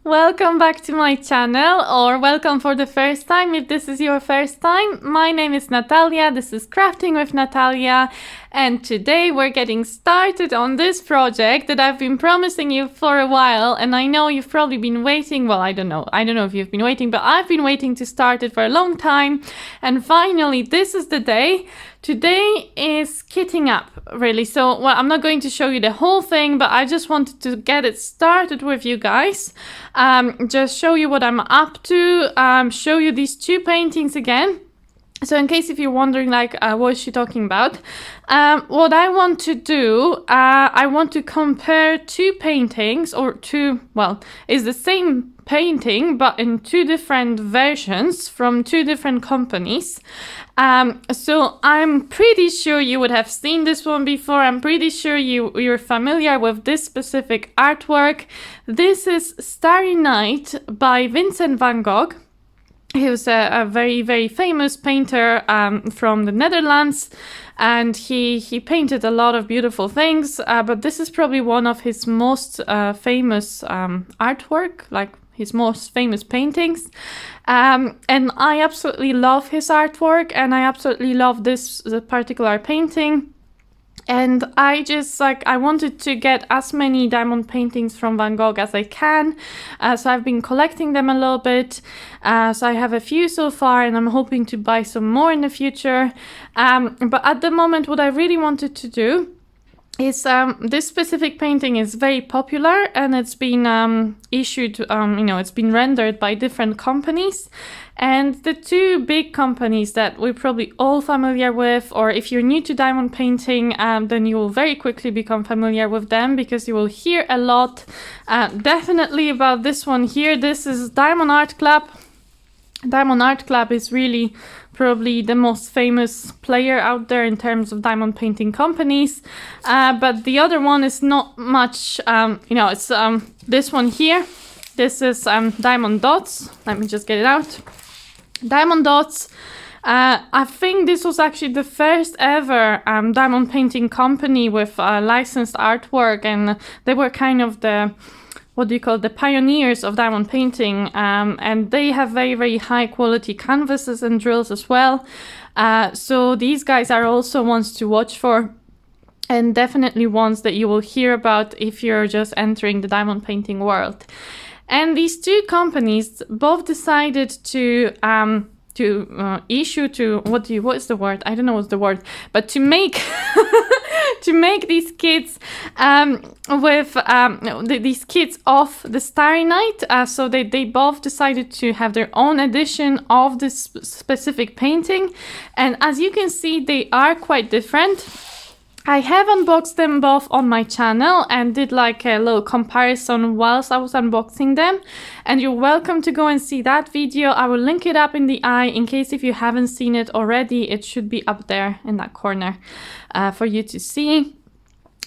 Welcome back to my channel, or welcome for the first time if this is your first time. My name is Natalia, this is Crafting with Natalia, and today we're getting started on this project that I've been promising you for a while, and I know you've probably been waiting. Well, I don't know if you've been waiting, but I've been waiting to start it for a long time, and finally this is the day. Today is kitting up, really. So, well, I'm not going to show you the whole thing, but I just wanted to get it started with you guys. Just show you what I'm up to, show you these two paintings again. So in case if you're wondering, like, what is she talking about? What I want to do, I want to compare two paintings, or it's the same painting, but in two different versions from two different companies. So I'm pretty sure you would have seen this one before. I'm pretty sure you're familiar with this specific artwork. This is Starry Night by Vincent van Gogh. He was a very, very famous painter from the Netherlands, and he painted a lot of beautiful things, but this is probably one of his most famous artwork, like his most famous paintings. And I absolutely love his artwork, and I absolutely love this particular painting. And I just I wanted to get as many diamond paintings from Van Gogh as I can. So I've been collecting them a little bit. So I have a few so far, and I'm hoping to buy some more in the future. But at the moment, what I really wanted to do is this specific painting is very popular, and it's been issued, it's been rendered by different companies. And the two big companies that we're probably all familiar with, or if you're new to diamond painting, then you will very quickly become familiar with them, because you will hear a lot definitely about this one here. This is Diamond Art Club. Diamond Art Club is really probably the most famous player out there in terms of diamond painting companies. But the other one is not much, it's this one here. This is Diamond Dots. Let me just get it out. Diamond Dots. I think this was actually the first ever diamond painting company with licensed artwork, and they were kind of the pioneers of diamond painting, and they have very, very high quality canvases and drills as well. So these guys are also ones to watch for, and definitely ones that you will hear about if you're just entering the diamond painting world. And these two companies both decided to issue to to make to make these kits with these kits of the Starry Night. So they both decided to have their own edition of this specific painting, and as you can see, they are quite different. I have unboxed them both on my channel and did like a little comparison whilst I was unboxing them, and you're welcome to go and see that video. I will link it up in the eye in case if you haven't seen it already. It should be up there in that corner for you to see.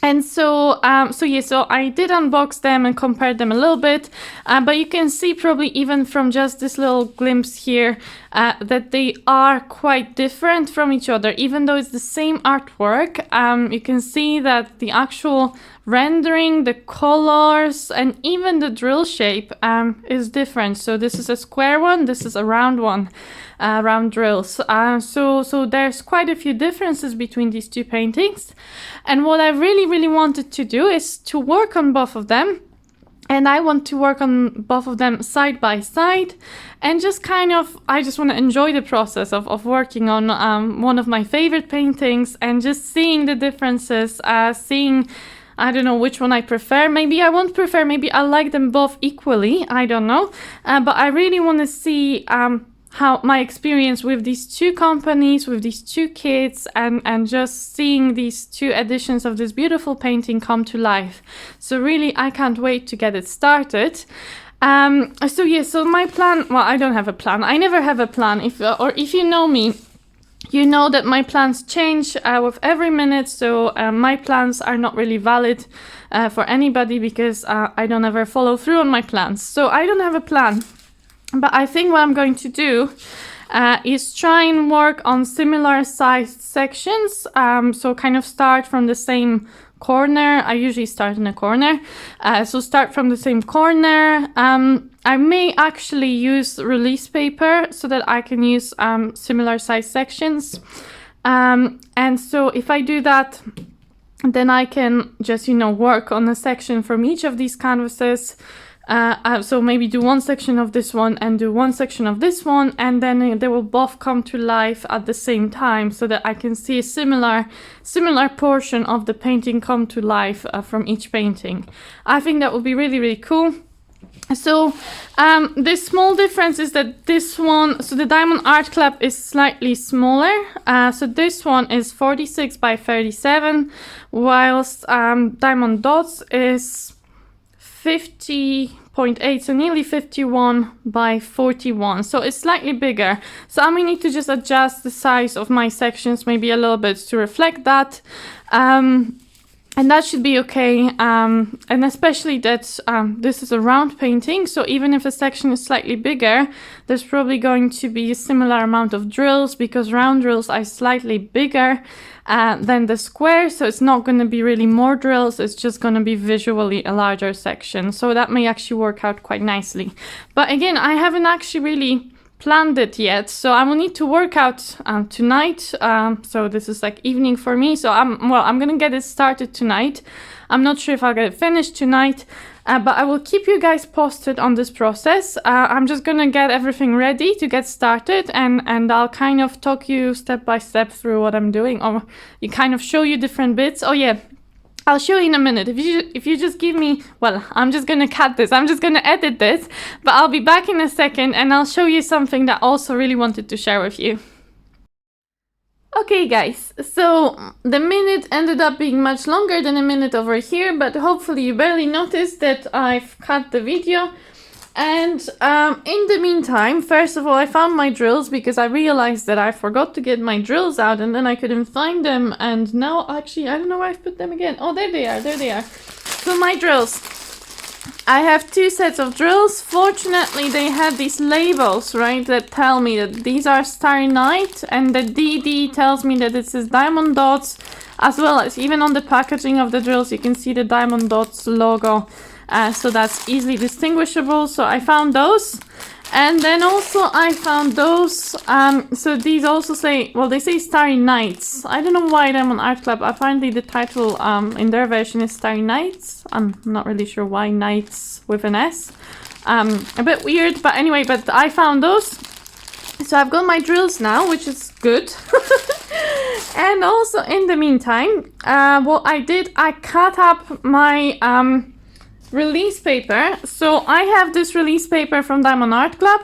And so I did unbox them and compare them a little bit, but you can see probably even from just this little glimpse here that they are quite different from each other. Even though it's the same artwork, you can see that the actual rendering, the colors, and even the drill shape is different. So this is a square one, this is a round one. Round drills. So there's quite a few differences between these two paintings, and what I really wanted to do is to work on both of them, and I want to work on both of them side by side, and just I just want to enjoy the process of working on one of my favorite paintings, and just seeing the differences, seeing, I don't know which one I prefer. Maybe I won't prefer, maybe I like them both equally, I don't know, but I really want to see how my experience with these two companies, with these two kits, and just seeing these two editions of this beautiful painting come to life. So really, I can't wait to get it started. So my plan, well, I don't have a plan. I never have a plan. If you know me, you know that my plans change with every minute. So my plans are not really valid for anybody, because I don't ever follow through on my plans. So I don't have a plan. But I think what I'm going to do is try and work on similar sized sections. So kind of start from the same corner. I usually start in a corner. So start from the same corner. I may actually use release paper so that I can use similar size sections. And so if I do that, then I can just, work on a section from each of these canvases. So maybe do one section of this one and do one section of this one, and then they will both come to life at the same time so that I can see a similar portion of the painting come to life from each painting. I think that would be really, really cool. So the small difference is that this one, so the Diamond Art Club is slightly smaller. So this one is 46 by 37, whilst Diamond Dots is 50.8, so nearly 51 by 41. So it's slightly bigger. So I may need to just adjust the size of my sections maybe a little bit to reflect that. And that should be okay, and especially that this is a round painting, so even if a section is slightly bigger, there's probably going to be a similar amount of drills, because round drills are slightly bigger than the square, so it's not going to be really more drills, it's just going to be visually a larger section, so that may actually work out quite nicely. But again, I haven't actually really planned it yet, so I will need to work out tonight. So this is like evening for me, so I'm gonna get it started tonight. I'm not sure if I'll get it finished tonight, but I will keep you guys posted on this process. I'm just gonna get everything ready to get started, and I'll kind of talk you step by step through what I'm doing, or you kind of show you different bits. Oh yeah, I'll show you in a minute. If you just give me, well, I'm just gonna cut this. I'm just gonna edit this, but I'll be back in a second and I'll show you something that I also really wanted to share with you. Okay guys, so the minute ended up being much longer than a minute over here, but hopefully you barely noticed that I've cut the video. And in the meantime, first of all, I found my drills, because I realized that I forgot to get my drills out and then I couldn't find them. And now actually, I don't know where I've put them again. Oh, there they are. So my drills. I have two sets of drills. Fortunately, they have these labels, right, that tell me that these are Starry Nights, and the DD tells me that this is Diamond Dots, as well as even on the packaging of the drills, you can see the Diamond Dots logo. So that's easily distinguishable. So I found those, and then also I found those. So these also say, well, they say Starry Nights. I don't know why Diamond Art Club. Apparently the title in their version is Starry Nights. I'm not really sure why Nights with an S. A bit weird, but anyway. But I found those. So I've got my drills now, which is good. And also in the meantime, what I did, I cut up my release paper. So I have this release paper from Diamond Art Club,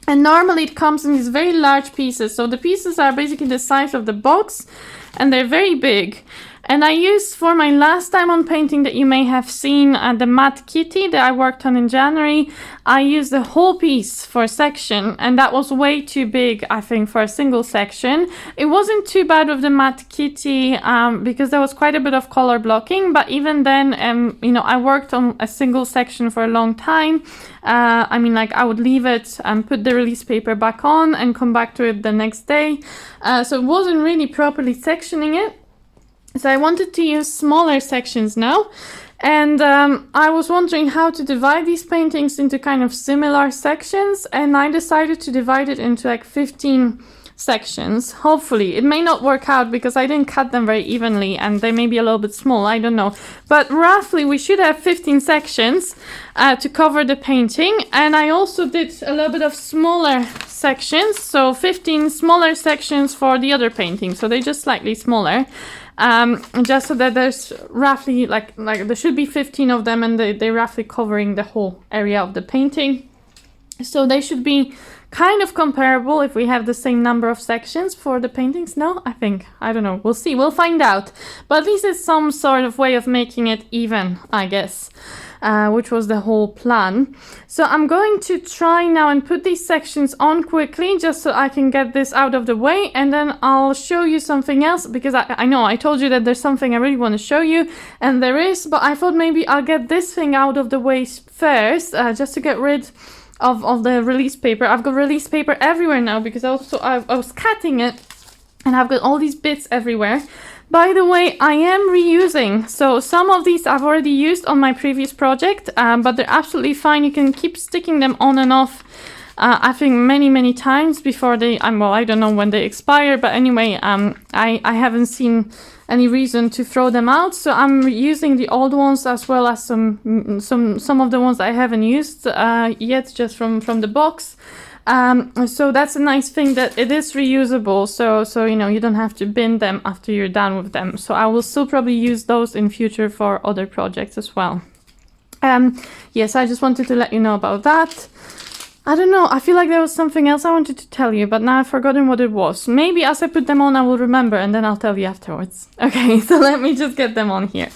and normally it comes in these very large pieces. So the pieces are basically the size of the box, and they're very big. And I used, for my last diamond painting that you may have seen, the Matte Kitty that I worked on in January, I used the whole piece for a section, and that was way too big, I think, for a single section. It wasn't too bad with the Matte Kitty, because there was quite a bit of color blocking, but even then, I worked on a single section for a long time. I would leave it and put the release paper back on and come back to it the next day. So it wasn't really properly sectioning it. So I wanted to use smaller sections now, and I was wondering how to divide these paintings into kind of similar sections, and I decided to divide it into like 15 sections. Hopefully it may not work out because I didn't cut them very evenly and they may be a little bit small, I don't know, but roughly we should have 15 sections to cover the painting. And I also did a little bit of smaller sections, so 15 smaller sections for the other painting, so they're just slightly smaller. Just so that there's roughly like there should be 15 of them, and they're roughly covering the whole area of the painting. So they should be kind of comparable if we have the same number of sections for the paintings. No, I don't know. We'll see. We'll find out. But at least it's some sort of way of making it even, I guess. Which was the whole plan. So I'm going to try now and put these sections on quickly just so I can get this out of the way, and then I'll show you something else, because I know I told you that there's something I really want to show you, and there is, but I thought maybe I'll get this thing out of the way first, just to get rid of the release paper. I've got release paper everywhere now because I was cutting it, and I've got all these bits everywhere. By the way, I am reusing. So some of these I've already used on my previous project, but they're absolutely fine. You can keep sticking them on and off. I think many times before they, well, I don't know when they expire, but anyway, I haven't seen any reason to throw them out. So I'm using the old ones as well as some of the ones I haven't used yet, just from the box. So that's a nice thing that it is reusable. So you know, you don't have to bin them after you're done with them. So I will still probably use those in future for other projects as well. Yes, I just wanted to let you know about that. I don't know, I feel like there was something else I wanted to tell you, but now I've forgotten what it was. Maybe as I put them on I will remember and then I'll tell you afterwards. Okay, so let me just get them on here.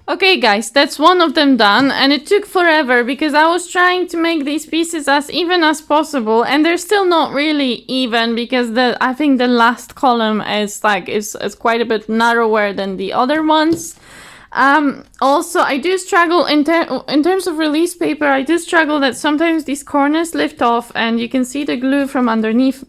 Okay guys, that's one of them done, and it took forever because I was trying to make these pieces as even as possible, and they're still not really even because I think the last column is quite a bit narrower than the other ones. Also, I do struggle in terms of release paper. I do struggle that sometimes these corners lift off and you can see the glue from underneath.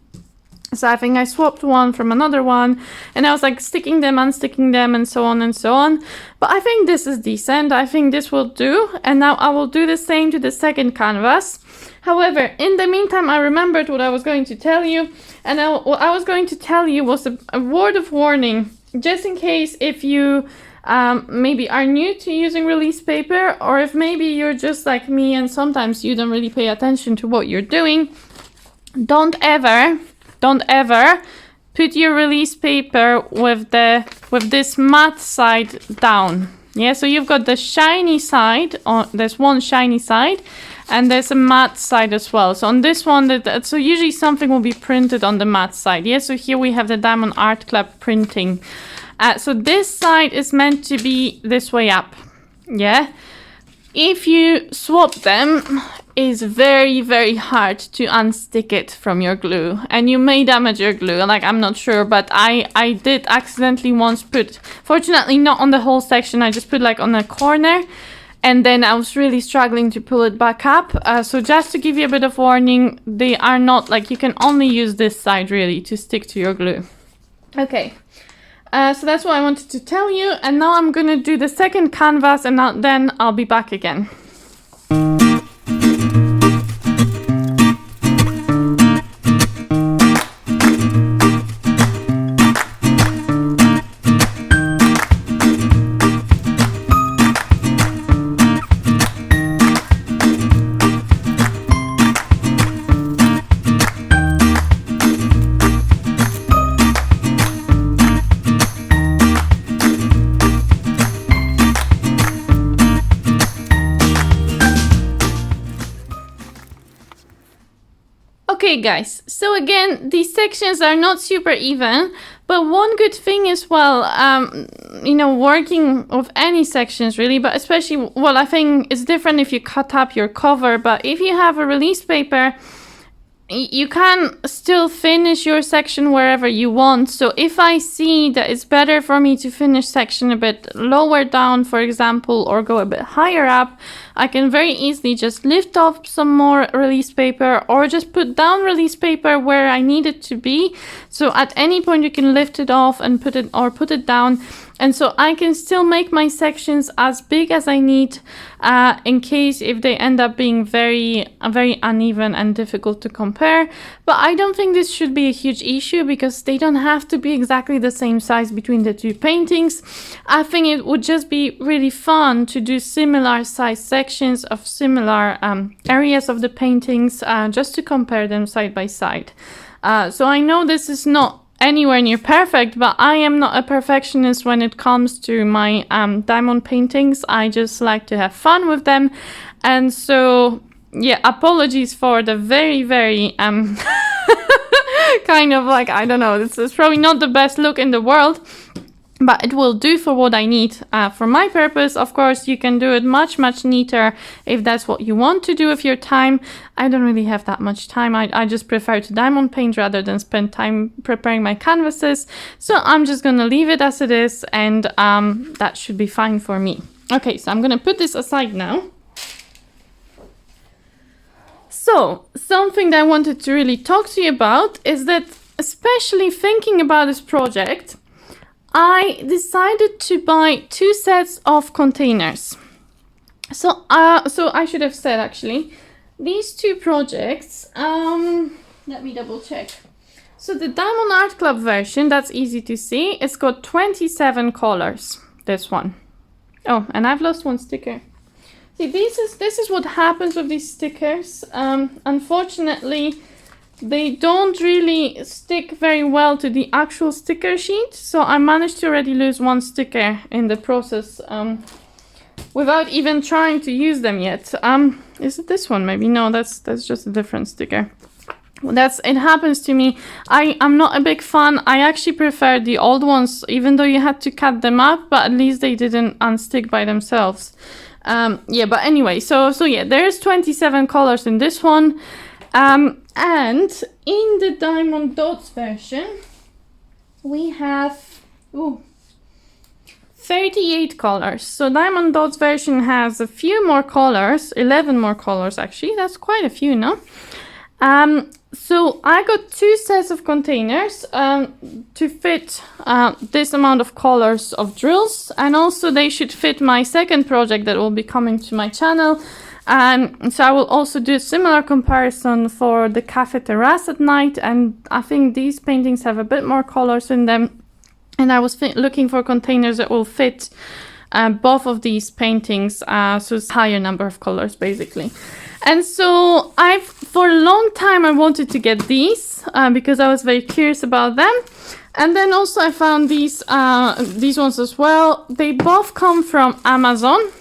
So I think I swapped one from another one, and I was like sticking them, unsticking them, and so on and so on. But I think this is decent. I think this will do. And now I will do the same to the second canvas. However, in the meantime, I remembered what I was going to tell you. And what I was going to tell you was a word of warning, just in case if you maybe are new to using release paper, or if maybe you're just like me and sometimes you don't really pay attention to what you're doing. Don't ever put your release paper with this matte side down. Yeah, so you've got the shiny side, there's one shiny side, and there's a matte side as well. So on this one, so usually something will be printed on the matte side. Yeah, so here we have the Diamond Art Club printing. So this side is meant to be this way up. Yeah. If you swap them, it's very hard to unstick it from your glue, and you may damage your glue. Like, I'm not sure, but I did accidentally once put, fortunately not on the whole section, I just put like on a corner, and then I was really struggling to pull it back up. So just to give you a bit of warning, they are not like, you can only use this side really to stick to your glue. Okay. So that's what I wanted to tell you, and now I'm gonna do the second canvas, and then I'll be back again. Okay guys, so again, these sections are not super even, but one good thing as well, you know, working with any sections really, but especially, well, I think it's different if you cut up your cover, but if you have a release paper, you can still finish your section wherever you want. So if I see that it's better for me to finish section a bit lower down, for example, or go a bit higher up, I can very easily just lift off some more release paper or just put down release paper where I need it to be. So at any point you can lift it off and put it down. And so I can still make my sections as big as I need in case if they end up being very uneven and difficult to compare. But I don't think this should be a huge issue because they don't have to be exactly the same size between the two paintings. I think it would just be really fun to do similar size sections of similar areas of the paintings just to compare them side by side. So I know this is not anywhere near perfect, but I am not a perfectionist when it comes to my diamond paintings. I just like to have fun with them. And so, yeah, apologies for the very kind of like, I don't know, this is probably not the best look in the world, but it will do for what I need for my purpose. Of course, you can do it much neater if that's what you want to do with your time. I don't really have that much time. I just prefer to diamond paint rather than spend time preparing my canvases. So I'm just going to leave it as it is, and that should be fine for me. Okay, so I'm going to put this aside now. So something that I wanted to really talk to you about is that, especially thinking about this project, I decided to buy 2 sets of containers. So I should have said actually, these 2 projects, let me double check. So the Diamond Art Club version, that's easy to see. It's got 27 colors, this one. Oh, and I've lost one sticker. See, this is what happens with these stickers. Unfortunately, they don't really stick very well to the actual sticker sheet. So I managed to already lose 1 sticker in the process without even trying to use them yet. Is it this one? Maybe no, that's just a different sticker. It happens to me. I'm not a big fan. I actually prefer the old ones, even though you had to cut them up, but at least they didn't unstick by themselves. Yeah, but anyway, so yeah, there's 27 colors in this one. And in the Diamond Dots version, we have 38 colors. So Diamond Dots version has a few more colors, 11 more colors actually. That's quite a few, no? So I got 2 sets of containers to fit this amount of colors of drills, and also they should fit my second project that will be coming to my channel. So I will also do a similar comparison for the Cafe Terrace at night, and I think these paintings have a bit more colors in them, and I was looking for containers that will fit both of these paintings, so it's a higher number of colors basically. And so for a long time I wanted to get these because I was very curious about them. And then also I found these ones as well. They both come from Amazon.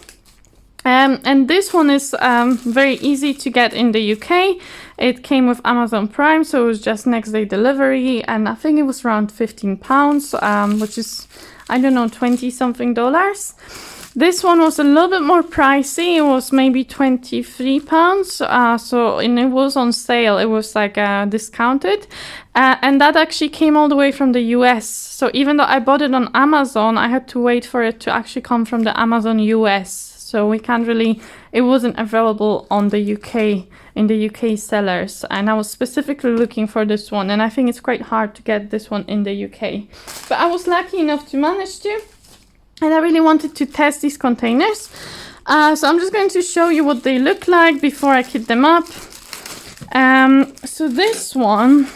And this one is very easy to get in the UK. It came with Amazon Prime, so it was just next day delivery, and I think it was around £15, which is, I don't know, 20 something dollars. This one was a little bit more pricey. It was maybe £23. So and it was on sale. It was like discounted, and that actually came all the way from the US. So even though I bought it on Amazon, I had to wait for it to actually come from the Amazon US. So we can't really, it wasn't available on the UK, in the UK sellers. And I was specifically looking for this one. And I think it's quite hard to get this one in the UK. But I was lucky enough to manage to. And I really wanted to test these containers. So I'm just going to show you what they look like before I kit them up. So this one,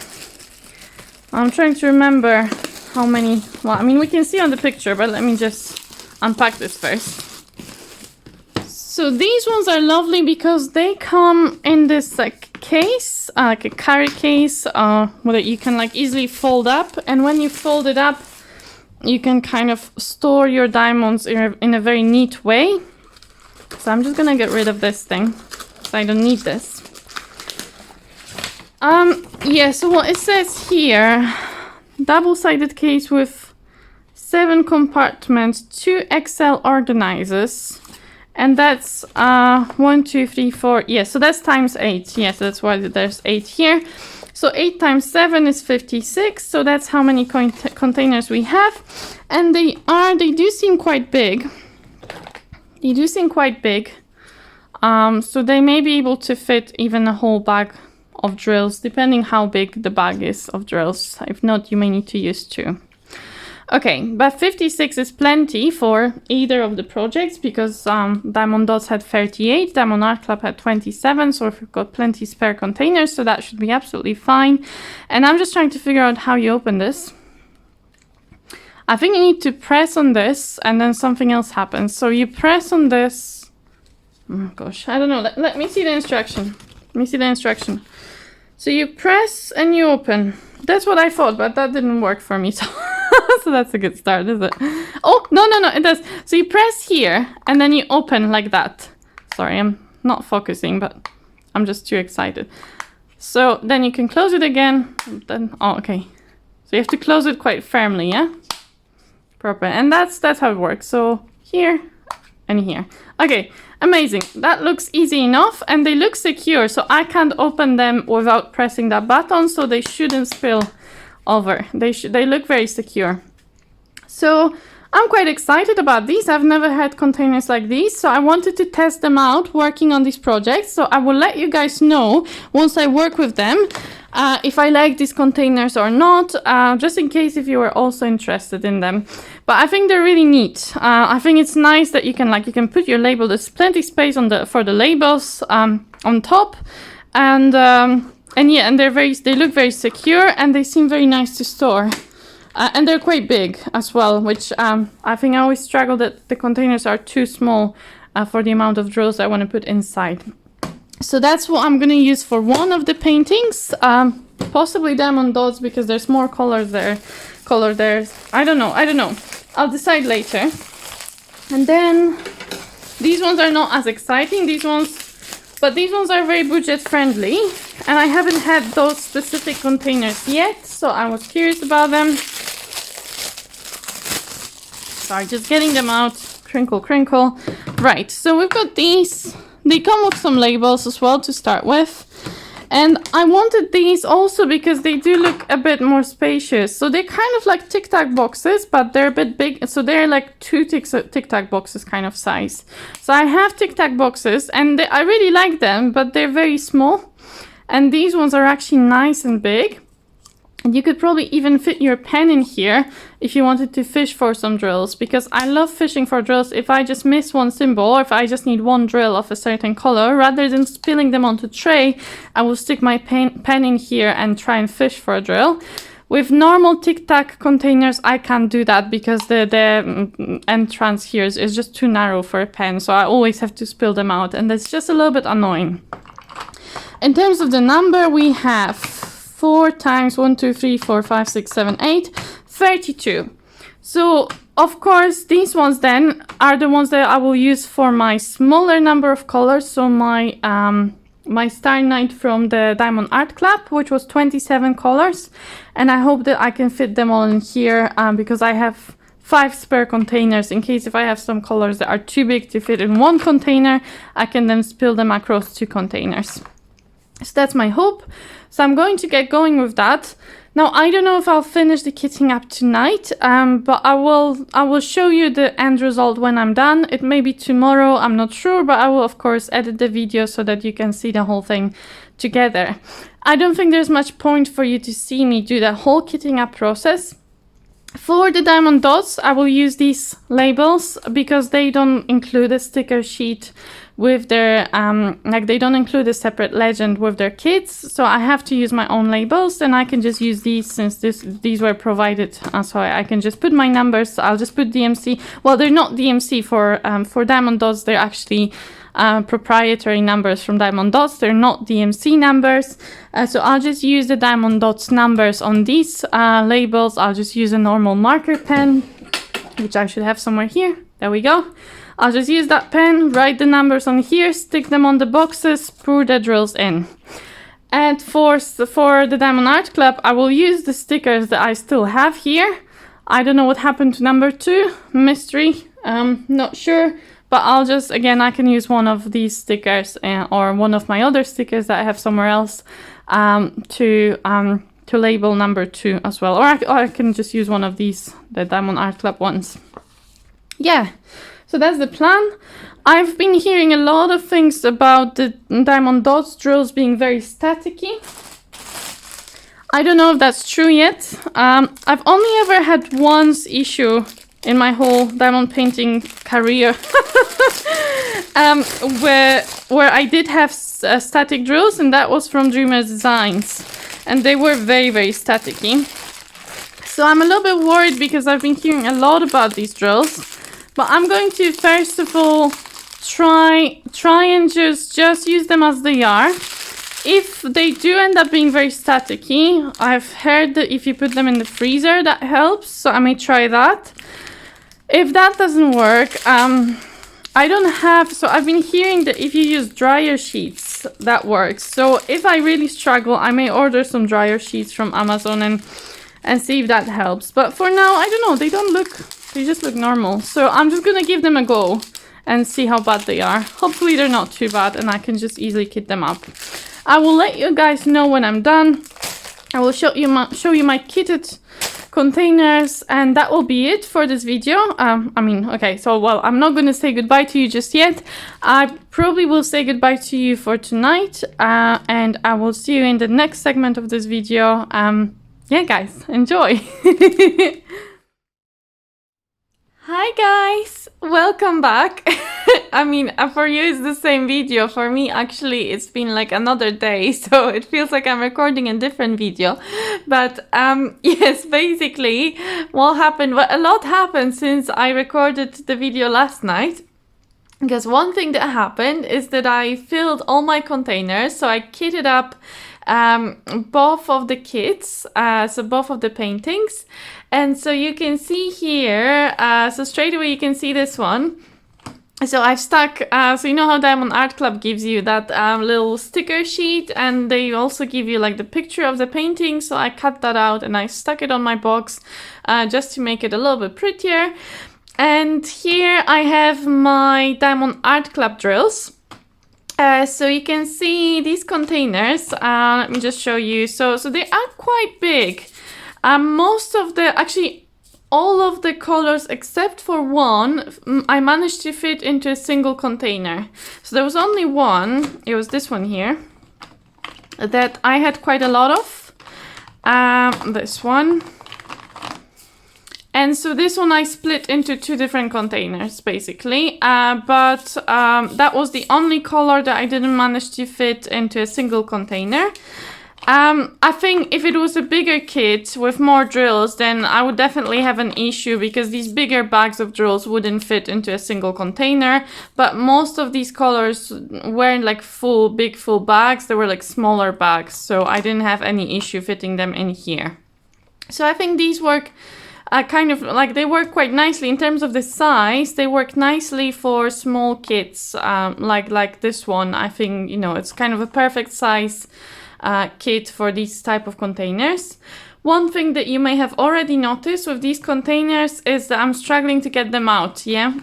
I'm trying to remember how many, well, I mean, we can see on the picture, but let me just unpack this first. So these ones are lovely because they come in this like case, like a carry case, that you can like easily fold up. And when you fold it up, you can kind of store your diamonds in a very neat way. So I'm just gonna get rid of this thing, so I don't need this. Yeah, so what it says here, double-sided case with 7 compartments, 2 XL organizers. And that's 1, 2, 3, 4. Yeah, so that's times 8. Yes, that's why there's 8 here. So 8 times 7 is 56. So that's how many containers we have. And they do seem quite big. They do seem quite big. So they may be able to fit even a whole bag of drills, depending how big the bag is of drills. If not, you may need to use 2. Okay, but 56 is plenty for either of the projects because Diamond Dots had 38, Diamond Art Club had 27, so we've got plenty spare containers, so that should be absolutely fine. And I'm just trying to figure out how you open this. I think you need to press on this and then something else happens. So you press on this. Oh gosh, I don't know. Let me see the instruction. Let me see the instruction. So you press and you open. That's what I thought, but that didn't work for me. So, so that's a good start, is it? Oh, no, it does. So you press here and then you open like that. Sorry, I'm not focusing, but I'm just too excited. So then you can close it again. Then, oh, okay. So you have to close it quite firmly, yeah? Proper. And that's how it works. So here and here. Okay, amazing. That looks easy enough and they look secure. So I can't open them without pressing that button. So they shouldn't spill over. They look very secure. So I'm quite excited about these. I've never had containers like these, so I wanted to test them out working on these projects. So I will let you guys know once I work with them if I like these containers or not, just in case if you are also interested in them. But I think they're really neat. I think it's nice that you can put your label. There's plenty space for the labels on top, and yeah, and they look very secure and they seem very nice to store. And they're quite big as well, which I think I always struggle that the containers are too small for the amount of drills I want to put inside. So that's what I'm going to use for one of the paintings, possibly Diamond Dots because there's more color there. I don't know. I'll decide later. And then these ones are not as exciting, but these ones are very budget friendly. And I haven't had those specific containers yet, so I was curious about them. Sorry, just getting them out. Crinkle, crinkle. Right, so we've got these. They come with some labels as well to start with. And I wanted these also because they do look a bit more spacious. So they're kind of like Tic Tac boxes, but they're a bit big. So they're like 2 Tic Tac boxes kind of size. So I have Tic Tac boxes and I really like them, but they're very small. And these ones are actually nice and big. And you could probably even fit your pen in here if you wanted to fish for some drills, because I love fishing for drills. If I just miss one symbol or if I just need one drill of a certain color, rather than spilling them onto tray, I will stick my pen in here and try and fish for a drill. With normal Tic Tac containers, I can't do that because the entrance here is just too narrow for a pen. So I always have to spill them out and that's just a little bit annoying. In terms of the number, we have 4 times 1, 2, 3, 4, 5, 6, 7, 8, 32. So, of course, these ones then are the ones that I will use for my smaller number of colors. So my Starry Night from the Diamond Art Club, which was 27 colors. And I hope that I can fit them all in here because I have 5 spare containers in case if I have some colors that are too big to fit in one container, I can then spill them across 2 containers. So that's my hope. So I'm going to get going with that. Now, I don't know if I'll finish the kitting up tonight, but I will show you the end result when I'm done. It may be tomorrow, I'm not sure, but I will of course edit the video so that you can see the whole thing together. I don't think there's much point for you to see me do the whole kitting up process. For the Diamond Dots, I will use these labels because they don't include a sticker sheet with their, they don't include a separate legend with their kits. So I have to use my own labels and I can just use these since these were provided. So I can just put my numbers. I'll just put DMC. Well, they're not DMC for Diamond Dots. They're actually proprietary numbers from Diamond Dots. They're not DMC numbers. So I'll just use the Diamond Dots numbers on these labels. I'll just use a normal marker pen, which I should have somewhere here. There we go. I'll just use that pen, write the numbers on here, stick them on the boxes, pour the drills in. And for the Diamond Art Club, I will use the stickers that I still have here. I don't know what happened to number 2, mystery, not sure. But I'll just, again, I can use one of these stickers or one of my other stickers that I have somewhere else to label number 2 as well. Or I can just use one of these, the Diamond Art Club ones. Yeah, So that's the plan. I've been hearing a lot of things about the diamond dots drills being very staticky. I don't know if that's true yet. I've only ever had one issue in my whole diamond painting career where I did have static drills, and that was from Dreamer's Designs, and they were very, very staticky. So I'm a little bit worried because I've been hearing a lot about these drills, but I'm going to first of all try and just use them as they are. If they do end up being very staticky, I've heard that if you put them in the freezer, that helps, so I may try that. If that doesn't work, I don't have, so I've been hearing that if you use dryer sheets, that works. So if I really struggle, I may order some dryer sheets from Amazon and see if that helps. But for now, I don't know, they just look normal. So I'm just gonna give them a go and see how bad they are. Hopefully they're not too bad and I can just easily kit them up. I will let you guys know when I'm done. I will show you my kitted containers, and that will be it for this video. Okay, so well, I'm not gonna say goodbye to you just yet. I probably will say goodbye to you for tonight, and I will see you in the next segment of this video. Yeah, guys, enjoy. Hi guys, welcome back. For you it's the same video. For me, actually, it's been like another day, so it feels like I'm recording a different video. But yes, basically, what happened? Well, a lot happened since I recorded the video last night. Because one thing that happened is that I filled all my containers, so I kitted up both of the kits, so both of the paintings. And so you can see here, so straight away you can see this one. So I've stuck, so you know how Diamond Art Club gives you that little sticker sheet, and they also give you like the picture of the painting. So I cut that out and I stuck it on my box just to make it a little bit prettier. And here I have my Diamond Art Club drills. So you can see these containers. Let me just show you. So they are quite big. All of the colors except for one, I managed to fit into a single container. So there was only one, it was this one here, that I had quite a lot of. This one. And so this one I split into two different containers, basically. But that was the only color that I didn't manage to fit into a single container. I think if it was a bigger kit with more drills, then I would definitely have an issue because these bigger bags of drills wouldn't fit into a single container. But most of these colors weren't like full bags, they were like smaller bags. So I didn't have any issue fitting them in here. So I think these work they work quite nicely in terms of the size. They work nicely for small kits, like this one. I think, it's kind of a perfect size kit for these type of containers. One thing that you may have already noticed with these containers is that I'm struggling to get them out, yeah?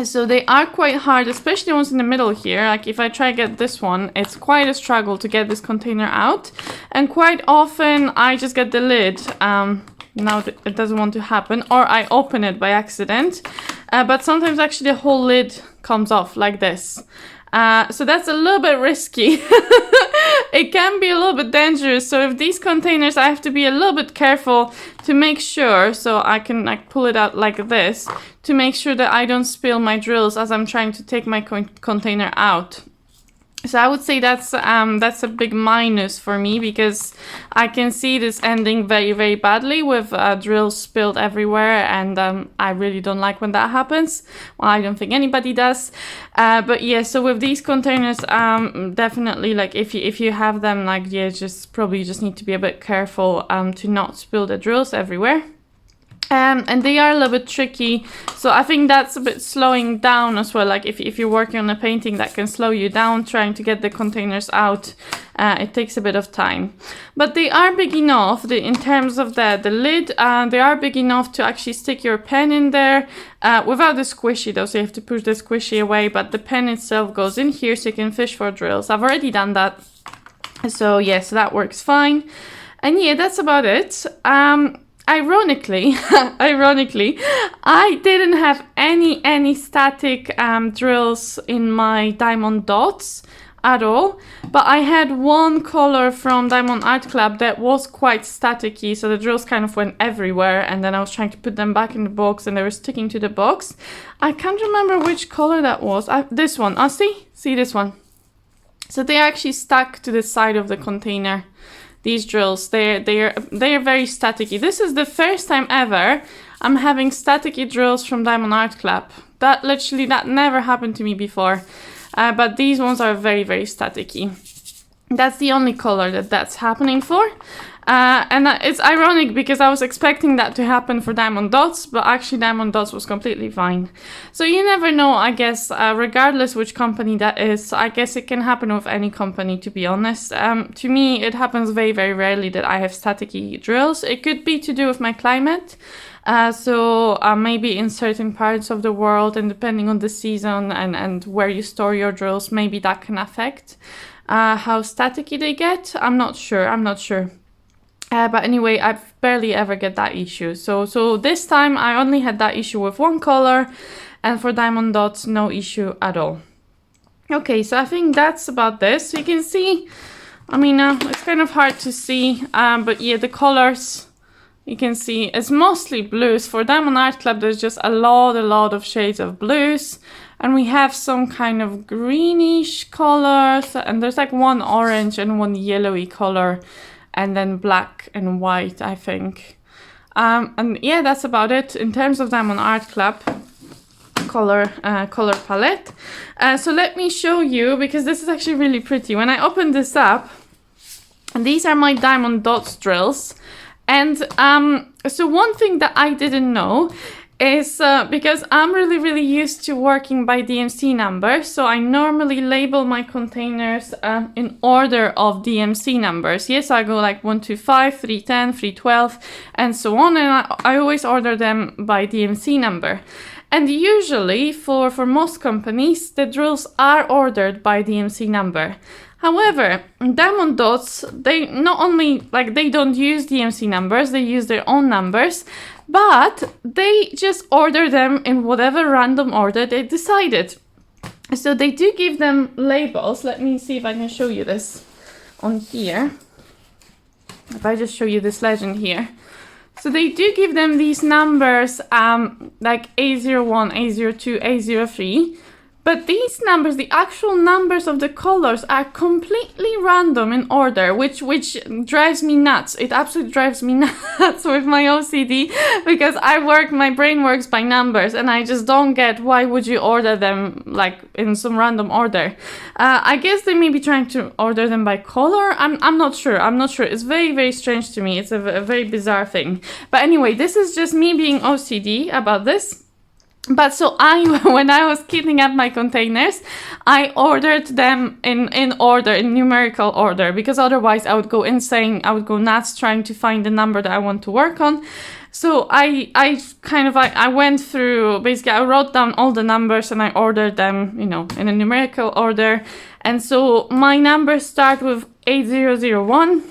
So they are quite hard, especially the ones in the middle here. Like if I try to get this one, it's quite a struggle to get this container out. And quite often I just get the lid. Now it doesn't want to happen, or I open it by accident. But sometimes actually the whole lid comes off like this. So that's a little bit risky. It can be a little bit dangerous. So if these containers, I have to be a little bit careful to make sure, so I can pull it out like this, to make sure that I don't spill my drills as I'm trying to take my container out. So I would say that's a big minus for me, because I can see this ending very, very badly with drills spilled everywhere, and I really don't like when that happens. Well, I don't think anybody does. But yeah, so with these containers, definitely, like if you have them, probably just need to be a bit careful to not spill the drills everywhere. And they are a little bit tricky, so I think that's a bit slowing down as well. Like if you're working on a painting, that can slow you down trying to get the containers out. It takes a bit of time, but they are big enough in terms of the lid. They are big enough to actually stick your pen in there without the squishy though, so you have to push the squishy away, but the pen itself goes in here so you can fish for drills. I've already done that, so yes, that works fine. And yeah, that's about it. ironically, ironically, I didn't have any static drills in my diamond dots at all, but I had one color from Diamond Art Club that was quite staticky, so the drills kind of went everywhere, and then I was trying to put them back in the box and they were sticking to the box. I can't remember which color that was. This one. Oh, see this one. So they are actually stuck to the side of the container. These drills, they are very staticky. This is the first time ever I'm having staticky drills from Diamond Art Club. That never happened to me before. But these ones are very, very staticky. That's the only color that's happening for. And it's ironic because I was expecting that to happen for Diamond Dots, but actually Diamond Dots was completely fine. So you never know, I guess, regardless which company that is. I guess it can happen with any company, to be honest. To me, it happens very, very rarely that I have staticky drills. It could be to do with my climate. So maybe in certain parts of the world, and depending on the season and where you store your drills, maybe that can affect how staticky they get. I'm not sure. But anyway, I barely ever get that issue. So this time I only had that issue with one color, and for Diamond Dots, no issue at all. Okay, so I think that's about this. So you can see, I mean, it's kind of hard to see, but yeah, the colors, you can see it's mostly blues. For Diamond Art Club, there's just a lot of shades of blues. And we have some kind of greenish colors, and there's like one orange and one yellowy color, and then black and white, I think. And yeah, that's about it in terms of Diamond Art Club color palette. So let me show you, because this is actually really pretty. When I open this up, and these are my Diamond Dots drills. And so one thing that I didn't know is because I'm really used to working by DMC numbers, so I normally label my containers in order of DMC numbers. Yes, I go like 125, 310, 312, and so on, and I always order them by DMC number. And usually, for most companies, the drills are ordered by DMC number. However, Diamond Dots, they not only, like, they don't use DMC numbers, they use their own numbers, but they just order them in whatever random order they decided. So they do give them labels. Let me see if I can show you this on here. If I just show you this legend here. So they do give them these numbers, like A01, A02, A03. But these numbers, the actual numbers of the colors, are completely random in order, which drives me nuts. It absolutely drives me nuts with my OCD, because my brain works by numbers, and I just don't get why would you order them like in some random order. I guess they may be trying to order them by color. I'm not sure. It's very strange to me. It's a very bizarre thing. But anyway, this is just me being OCD about this. But so when I was kitting up my containers, I ordered them in order, in numerical order, because otherwise I would go insane. I would go nuts trying to find the number that I want to work on. So I went through, basically I wrote down all the numbers and I ordered them, in a numerical order. And so my numbers start with 8001.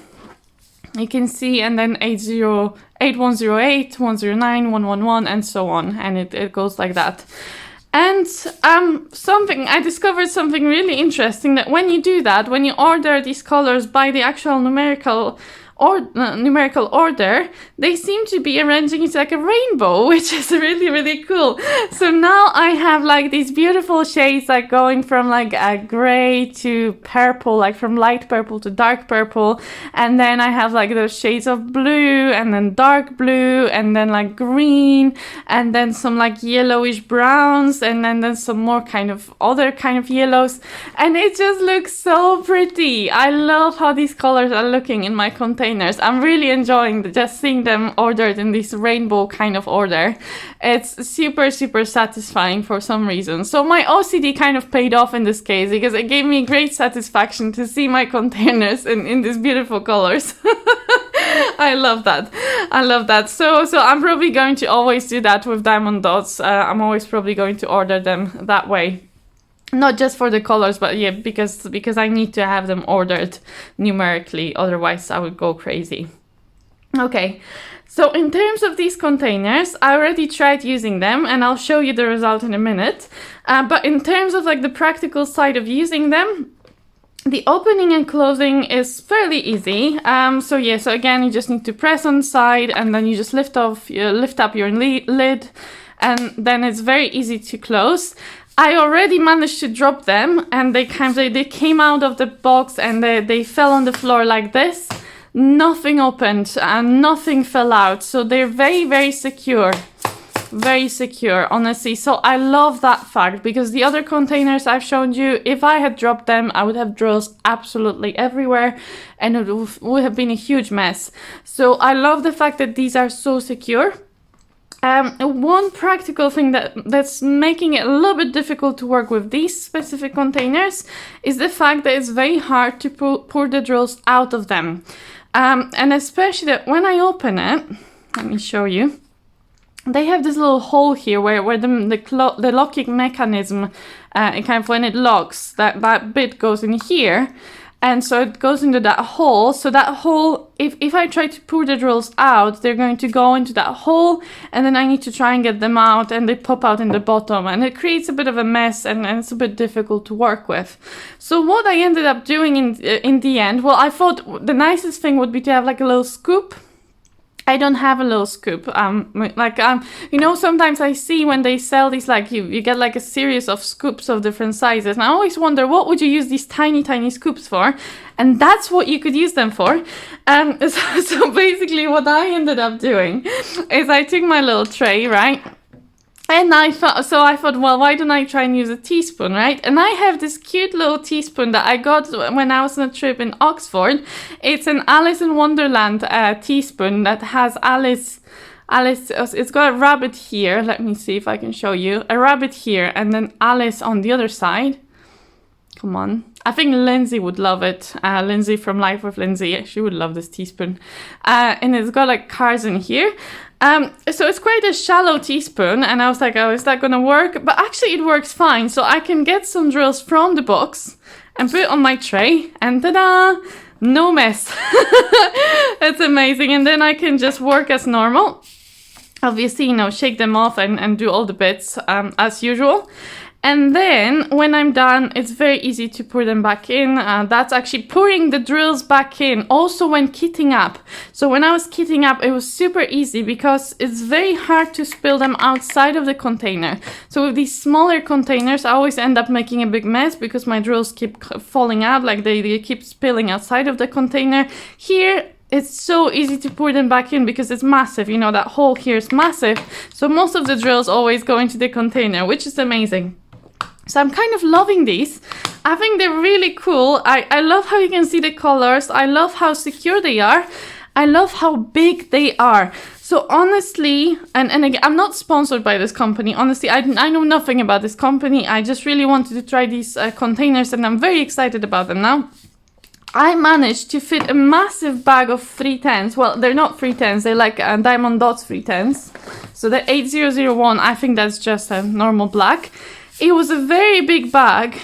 You can see, and then 8108, 109, 111, and so on, and it goes like that. And I discovered something really interesting, that when you do that, when you order these colors by the actual numerical order, they seem to be arranging it like a rainbow, which is really cool. So now I have like these beautiful shades, like going from like a gray to purple, like from light purple to dark purple, and then I have like those shades of blue, and then dark blue, and then like green, and then some like yellowish browns, and then some more kind of other kind of yellows, and it just looks so pretty. I love how these colors are looking in my containers. I'm really enjoying just seeing them ordered in this rainbow kind of order. It's super satisfying for some reason. So my OCD kind of paid off in this case, because it gave me great satisfaction to see my containers in these beautiful colors. I love that. So I'm probably going to always do that with Diamond Dots. I'm always probably going to order them that way. Not just for the colors, but yeah, because I need to have them ordered numerically, otherwise I would go crazy. Okay, So in terms of these containers, I already tried using them and I'll show you the result in a minute. But in terms of like the practical side of using them, the opening and closing is fairly easy. So again, you just need to press on the side and then you just lift up your lid, and then it's very easy to close. I already managed to drop them and they came out of the box and they fell on the floor like this. Nothing opened and nothing fell out. So they're very, very secure. Very secure, honestly. So I love that fact, because the other containers I've shown you, if I had dropped them, I would have drills absolutely everywhere and it would have been a huge mess. So I love the fact that these are so secure. One practical thing that's making it a little bit difficult to work with these specific containers is the fact that it's very hard to pour the drills out of them. And especially that when I open it, let me show you. They have this little hole here where the locking mechanism, when it locks, that bit goes in here. And so it goes into that hole. So that hole, if I try to pour the drills out, they're going to go into that hole. And then I need to try and get them out and they pop out in the bottom. And it creates a bit of a mess and it's a bit difficult to work with. So what I ended up doing in the end, well, I thought the nicest thing would be to have like a little scoop. I don't have a little scoop. Sometimes I see when they sell these, like you get like a series of scoops of different sizes. And I always wonder, what would you use these tiny, tiny scoops for? And that's what you could use them for. So basically what I ended up doing is I took my little tray, right? And I thought, well, why don't I try and use a teaspoon, right? And I have this cute little teaspoon that I got when I was on a trip in Oxford. It's an Alice in Wonderland teaspoon that has Alice, it's got a rabbit here. Let me see if I can show you. A rabbit here and then Alice on the other side. Come on. I think Lindsay would love it. Lindsay from Life with Lindsay, she would love this teaspoon. And it's got like cars in here. So it's quite a shallow teaspoon, and I was like, oh, is that gonna work? But actually it works fine. So I can get some drills from the box and put it on my tray, and ta-da! No mess. It's amazing. And then I can just work as normal. Obviously, shake them off and do all the bits as usual. And then when I'm done, it's very easy to pour them back in. That's actually pouring the drills back in, also when kitting up. So when I was kitting up, it was super easy because it's very hard to spill them outside of the container. So with these smaller containers, I always end up making a big mess because my drills keep falling out, like they keep spilling outside of the container. Here, it's so easy to pour them back in because it's massive. That hole here is massive. So most of the drills always go into the container, which is amazing. So I'm kind of loving these. I think they're really cool. I love how you can see the colors. I love how secure they are. I love how big they are. So honestly, and again, I'm not sponsored by this company. Honestly, I know nothing about this company. I just really wanted to try these containers and I'm very excited about them now. I managed to fit a massive bag of 310s. Well, they're not 310s. They're like Diamond Dots 310s. So the 8001, I think that's just a normal black. It was a very big bag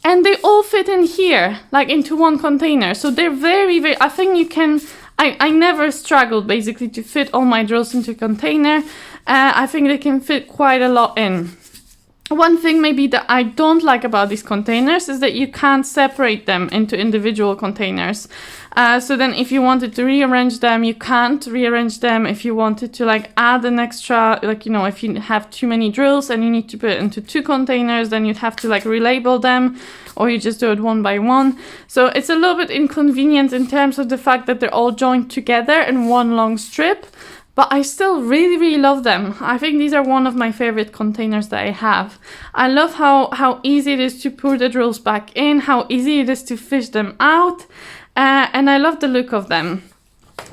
and they all fit in here, like into one container. So they're very, very, I think you can, I never struggled basically to fit all my drills into a container. I think they can fit quite a lot in. One thing maybe that I don't like about these containers is that you can't separate them into individual containers. So then if you wanted to rearrange them, you can't rearrange them. If you wanted to like add an extra, like, if you have too many drills and you need to put it into two containers, then you'd have to like relabel them, or you just do it one by one. So it's a little bit inconvenient in terms of the fact that they're all joined together in one long strip. But I still really, really love them. I think these are one of my favorite containers that I have. I love how easy it is to pour the drills back in, how easy it is to fish them out, and I love the look of them.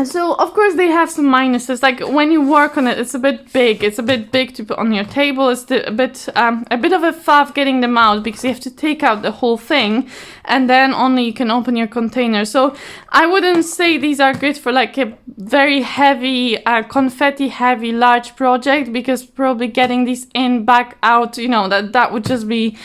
So, of course, they have some minuses. Like, when you work on it, it's a bit big. It's a bit big to put on your table. It's a bit of a faff getting them out because you have to take out the whole thing and then only you can open your container. So, I wouldn't say these are good for, like, a very heavy, confetti-heavy, large project because probably getting these in, back, out, that would just be...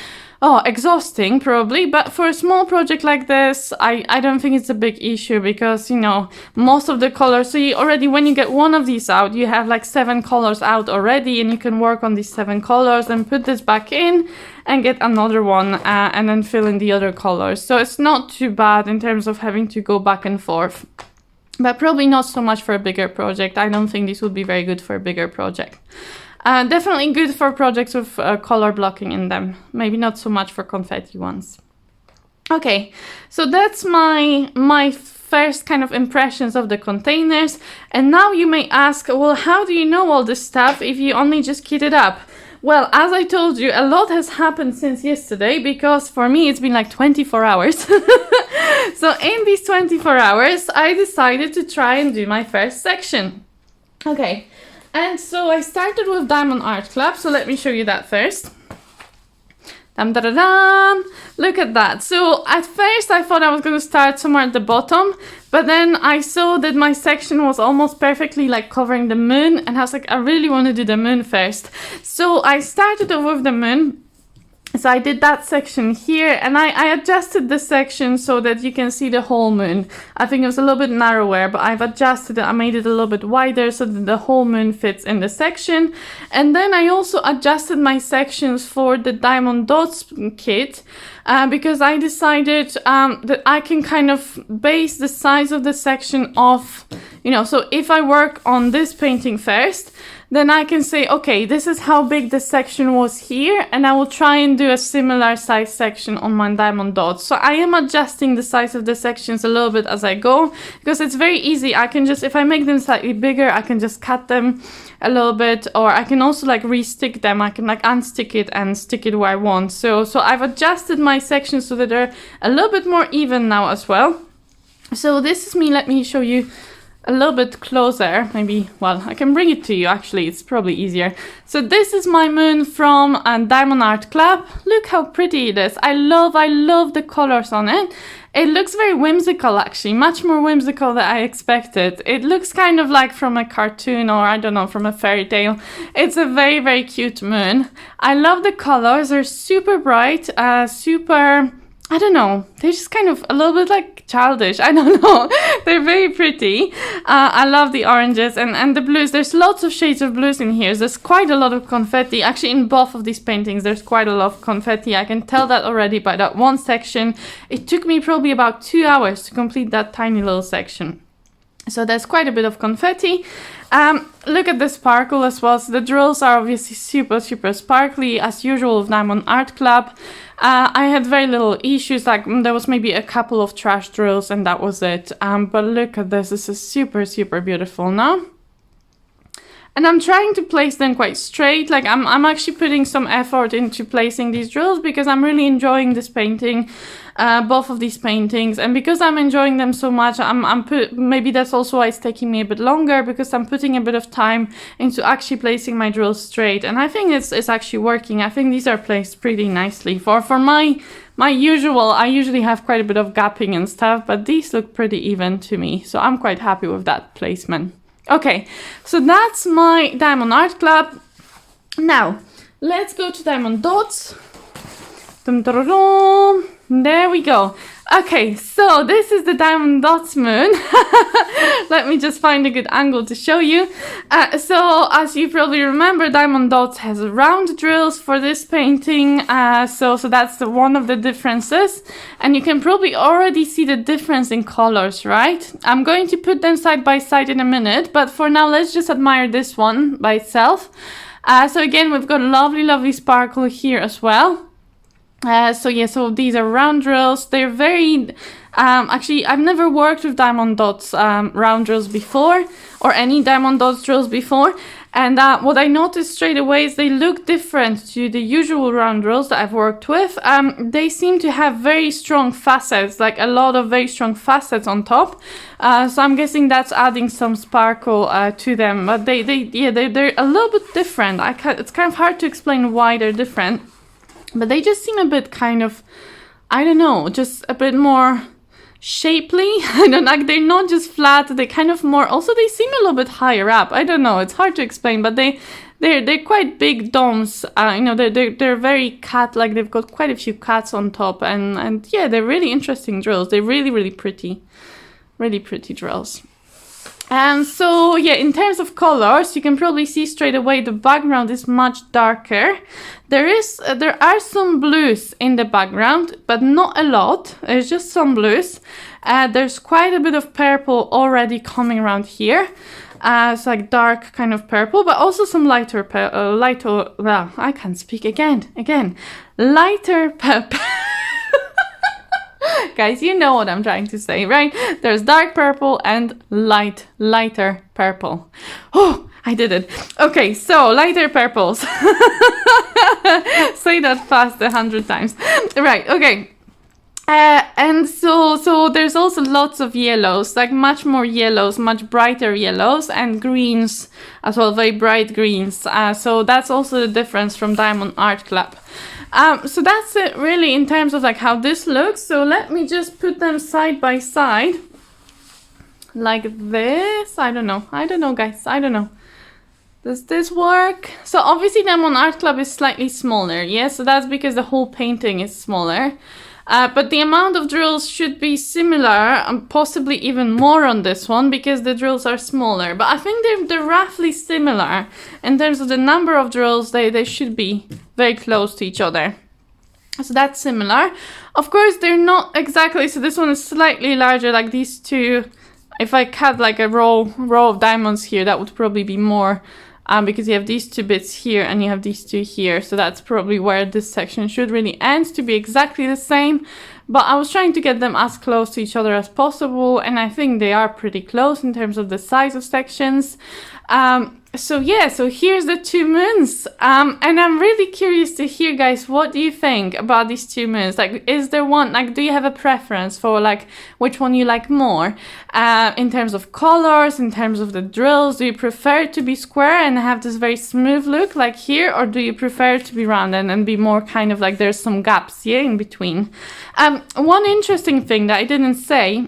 Oh, exhausting probably, but for a small project like this, I don't think it's a big issue because, you know, most of the colors, so you already, when you get one of these out, you have like 7 colors out already, and you can work on these 7 colors and put this back in and get another one and then fill in the other colors. So it's not too bad in terms of having to go back and forth, but probably not so much for a bigger project. I don't think this would be very good for a bigger project. Definitely good for projects with color blocking in them. Maybe not so much for confetti ones. Okay, so that's my first kind of impressions of the containers. And now you may ask, well, how do you know all this stuff if you only just kit it up? Well, as I told you, a lot has happened since yesterday because for me it's been like 24 hours. So in these 24 hours, I decided to try and do my first section. Okay. And so I started with Diamond Art Club, so let me show you that first. Dum-da-da-dum! Look at that. So at first I thought I was going to start somewhere at the bottom, but then I saw that my section was almost perfectly like covering the moon, and I was like, I really want to do the moon first. So I started off with the moon. So I did that section here, and I adjusted the section so that you can see the whole moon. I think it was a little bit narrower, but I've adjusted it. I made it a little bit wider so that the whole moon fits in the section. And then I also adjusted my sections for the diamond dots kit because I decided that I can kind of base the size of the section off, you know, so if I work on this painting first, then I can say, okay, this is how big the section was here, and I will try and do a similar size section on my diamond dots. So I am adjusting the size of the sections a little bit as I go, because it's very easy. I can just, if I make them slightly bigger, I can just cut them a little bit, or I can also like re-stick them. I can like unstick it and stick it where I want. So I've adjusted my sections so that they're a little bit more even now as well. So this is me, let me show you a little bit closer, maybe, well, I can bring it to you actually, it's probably easier. So this is my moon from Diamond Art Club. Look how pretty it is. I love the colors on it. It looks very whimsical actually, much more whimsical than I expected. It looks kind of like from a cartoon, or I don't know, from a fairy tale. It's a very, very cute moon. I love the colors, they're super bright, super, I don't know, they're just kind of a little bit like childish, I don't know. They're very pretty. I love the oranges and the blues. There's lots of shades of blues in here. There's quite a lot of confetti. Actually, in both of these paintings, there's quite a lot of confetti. I can tell that already by that one section. It took me probably about 2 hours to complete that tiny little section. So there's quite a bit of confetti. Look at the sparkle as well. So the drills are obviously super, super sparkly as usual with Diamond Art Club. I had very little issues, like there was maybe a couple of trash drills and that was it. But look at this, this is super, super beautiful now. And I'm trying to place them quite straight, like I'm actually putting some effort into placing these drills because I'm really enjoying this painting, both of these paintings. And because I'm enjoying them so much, maybe that's also why it's taking me a bit longer, because I'm putting a bit of time into actually placing my drills straight. And I think it's actually working. I think these are placed pretty nicely. For my usual, I usually have quite a bit of gapping and stuff, but these look pretty even to me. So I'm quite happy with that placement. Okay, so that's my Diamond Art Club. Now, let's go to Diamond Dots. Dum, dum, dum. There we go. Okay, so this is the Diamond Dots moon. Let me just find a good angle to show you. So as you probably remember, Diamond Dots has round drills for this painting. So that's one of the differences. And you can probably already see the difference in colors, right? I'm going to put them side by side in a minute, but for now, let's just admire this one by itself. So again, we've got lovely, lovely sparkle here as well. So these are round drills. They're very, actually, I've never worked with Diamond Dots round drills before, or any Diamond Dots drills before. And what I noticed straight away is they look different to the usual round drills that I've worked with. They seem to have very strong facets, like a lot of very strong facets on top. So I'm guessing that's adding some sparkle to them. But they're a little bit different. It's kind of hard to explain why they're different. But they just seem a bit kind of, I don't know, just a bit more shapely. I don't like, they're not just flat, they kind of more, also they seem a little bit higher up. I don't know, it's hard to explain, but they they're quite big domes. You know, they're very cut, like they've got quite a few cuts on top, and yeah, they're really interesting drills. They're really pretty drills. And so yeah, in terms of colors, you can probably see straight away the background is much darker. There are some blues in the background, but not a lot. There's just some blues. There's quite a bit of purple already coming around here. It's like dark kind of purple, but also some lighter well, I can't speak again. Lighter purple. Guys, you know what I'm trying to say, right? There's dark purple and lighter purple. Oh, I did it. Okay, so lighter purples. Say that fast 100 times. Right, okay. And so there's also lots of yellows, like much more yellows, much brighter yellows, and greens as well, very bright greens. So that's also the difference from Diamond Art Club. So that's it really in terms of like how this looks. So let me just put them side by side like this. I don't know guys, I don't know. Does this work? So obviously Diamond Art Club is slightly smaller, yeah? So that's because the whole painting is smaller. But the amount of drills should be similar, and possibly even more on this one because the drills are smaller. But I think they're roughly similar in terms of the number of drills. They should be very close to each other. So that's similar. Of course, they're not exactly. So this one is slightly larger, like these two. If I cut like a row of diamonds here, that would probably be more. Because you have these two bits here and you have these two here. So that's probably where this section should really end, to be exactly the same. But I was trying to get them as close to each other as possible, and I think they are pretty close in terms of the size of sections. So yeah, so here's the two moons. And I'm really curious to hear, guys, what do you think about these two moons? Like, is there one, like, do you have a preference for like which one you like more? In terms of colors, in terms of the drills, do you prefer it to be square and have this very smooth look like here? Or do you prefer it to be rounded and be more kind of like there's some gaps, yeah, in between? One interesting thing that I didn't say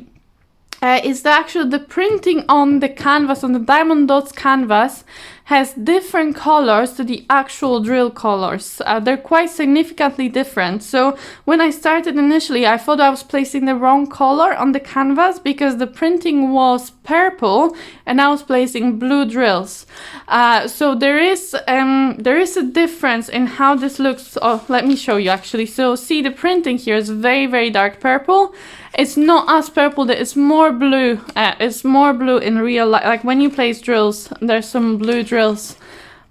is the printing on the canvas, on the Diamond Dots canvas, has different colors to the actual drill colors. They're quite significantly different. So when I started initially, I thought I was placing the wrong color on the canvas because the printing was purple and I was placing blue drills. So there is a difference in how this looks. Oh, let me show you actually. So see, the printing here is very, very dark purple. It's not as purple, it's more blue. It's more blue in real life. Like when you place drills, there's some blue drills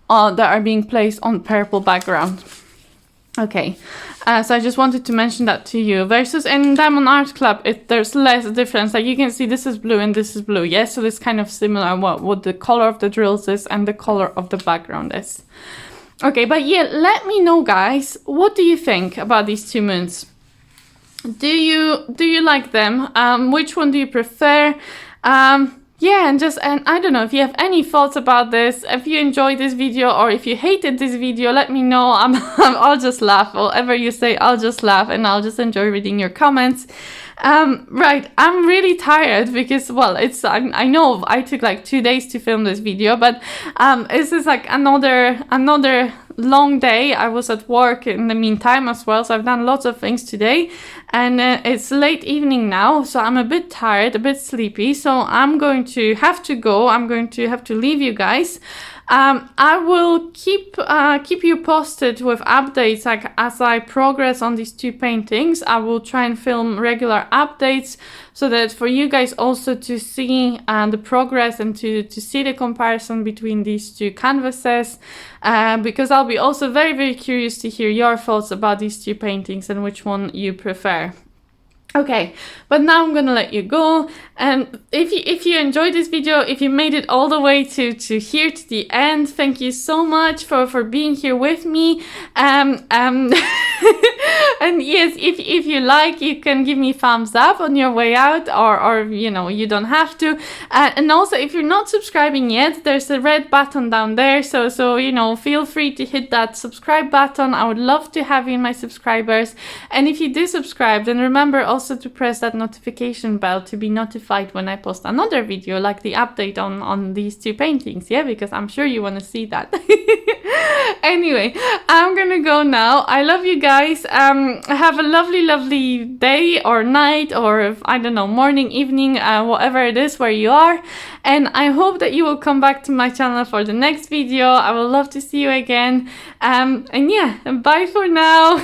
that are being placed on purple background. Okay, so I just wanted to mention that to you. Versus in Diamond Art Club, there's less difference. Like you can see this is blue and this is blue. Yes, so it's kind of similar what the color of the drills is and the color of the background is. Okay, but yeah, let me know, guys, what do you think about these two moons? Do you like them? Which one do you prefer? Yeah, and I don't know if you have any thoughts about this. If you enjoyed this video or if you hated this video, let me know. I'll just laugh. Whatever you say, I'll just laugh and I'll just enjoy reading your comments. Right, I'm really tired because, well, I know I took like 2 days to film this video, but this is like another long day. I was at work in the meantime as well, so I've done lots of things today, and it's late evening now, so I'm a bit tired, a bit sleepy, so I'm going to have to go. I'm going to have to leave you guys. I will keep you posted with updates, like as I progress on these two paintings. I will try and film regular updates so that for you guys also to see the progress and to see the comparison between these two canvases, because I'll be also very, very curious to hear your thoughts about these two paintings and which one you prefer. Okay, but now I'm gonna let you go. And if you enjoyed this video, if you made it all the way to here to the end, thank you so much for being here with me. And yes, if you like, you can give me thumbs up on your way out, or you know, you don't have to. And also, if you're not subscribing yet, there's a red button down there. So you know, feel free to hit that subscribe button. I would love to have you in my subscribers. And if you do subscribe, then remember also also to press that notification bell to be notified when I post another video, like the update on these two paintings, yeah, because I'm sure you want to see that. Anyway, I'm gonna go now. I love you guys. Have a lovely day or night, or I don't know, morning, evening, whatever it is where you are. And I hope that you will come back to my channel for the next video. I would love to see you again. And yeah, bye for now.